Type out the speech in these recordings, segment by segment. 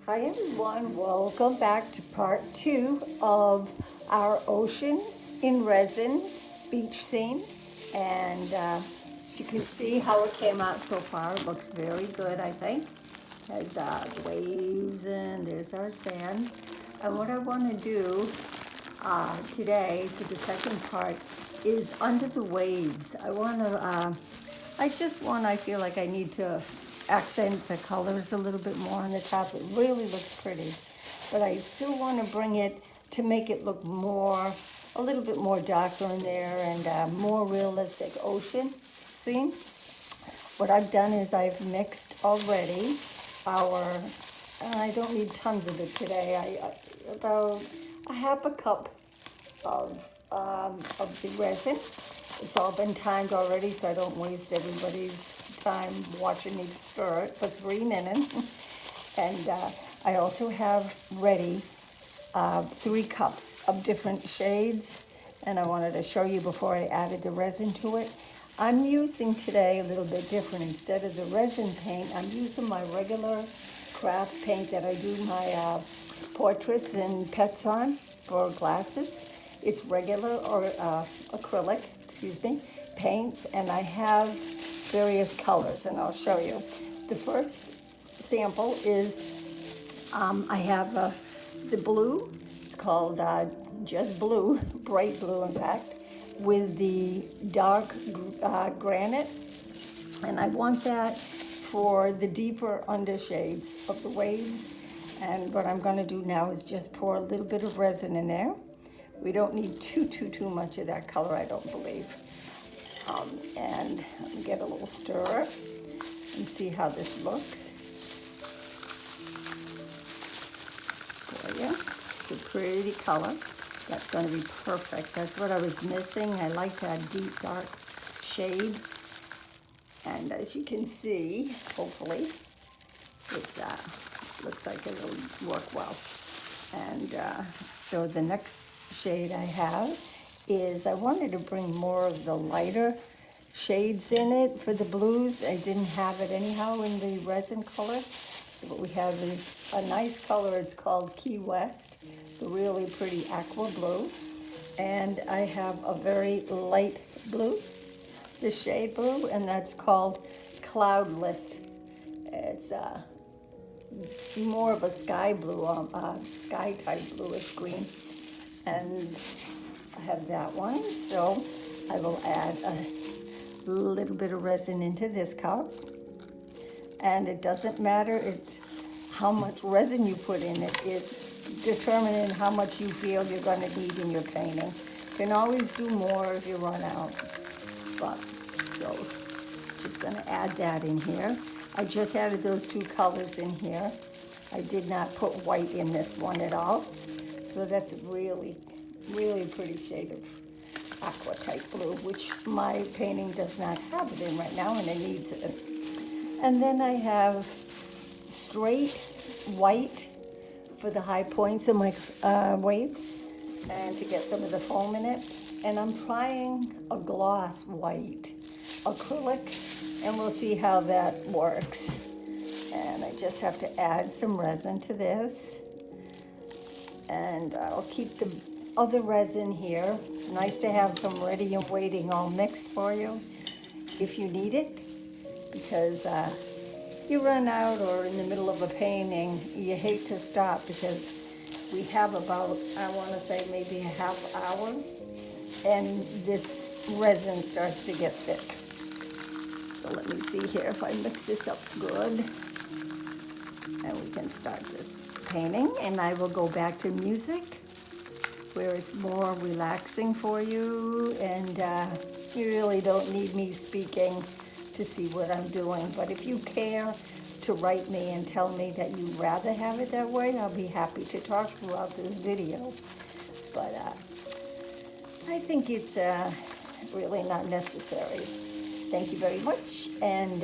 Hi everyone, welcome back to part 2 of our ocean in resin beach scene. And you can see how it came out so far. It looks very good, I think. Has waves and there's our sand. And what I want to do today for the second part is under the waves. I feel like I need to accent the colors a little bit more on the top. It really looks pretty, but I still want to bring it to make it look a little bit more darker in there and more realistic ocean scene. What I've done is I've mixed already I don't need tons of it today. About a half a cup of the resin. It's all been timed already, so I don't waste everybody's time watching me stir it for 3 minutes. And I also have ready 3 cups of different shades, and I wanted to show you before I added the resin to it. I'm using today a little bit different. Instead of the resin paint, I'm using my regular craft paint that I do my portraits and pets on for glasses. It's regular or acrylic, paints, and I have various colors, and I'll show you. The first sample is I have the blue. It's called just blue, bright blue in fact, with the dark granite, and I want that for the deeper undershades of the waves. And what I'm going to do now is just pour a little bit of resin in there. We don't need too much of that color, I don't believe. And get a little stir and see how this looks for you. It's a pretty color. That's going to be perfect. That's what I was missing. I like that deep dark shade. And as you can see, hopefully, it looks like it'll work well. And so the next shade I have is I wanted to bring more of the lighter shades in it for the blues. I didn't have it anyhow in the resin color. So what we have is a nice color. It's called Key West. It's a really pretty aqua blue. And I have a very light blue, the shade blue, and that's called Cloudless. It's more of a sky blue, sky type bluish green. And I have that one, so I will add a little bit of resin into this cup. And it doesn't matter, it's how much resin you put in it is determining how much you feel you're going to need in your painting. You can always do more if you run out. But, so, just going to add that in here. I just added those 2 colors in here. I did not put white in this one at all. So that's really pretty shade of aqua type blue, which my painting does not have it in right now, and it needs it. And then I have straight white for the high points of my waves and to get some of the foam in it. And I'm trying a gloss white acrylic, and we'll see how that works. And I just have to add some resin to this. And I'll keep the other resin here. It's nice to have some ready and waiting all mixed for you if you need it, because you run out or in the middle of a painting, you hate to stop, because we have about, I want to say maybe a half hour, and this resin starts to get thick. So let me see here if I mix this up good, and we can start this painting. And I will go back to music where it's more relaxing for you, and you really don't need me speaking to see what I'm doing. But if you care to write me and tell me that you'd rather have it that way, I'll be happy to talk throughout this video. But I think it's really not necessary. Thank you very much, and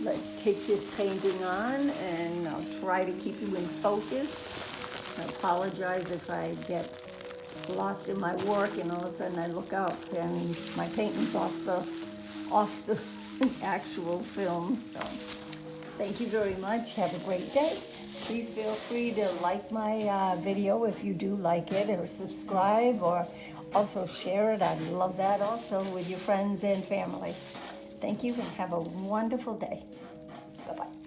let's take this painting on, and I'll try to keep you in focus. I apologize if I get lost in my work and all of a sudden I look up and my painting's off the actual film. So thank you very much. Have a great day. Please feel free to like my video if you do like it, or subscribe, or also share it. I'd love that also with your friends and family. Thank you and have a wonderful day. Bye-bye.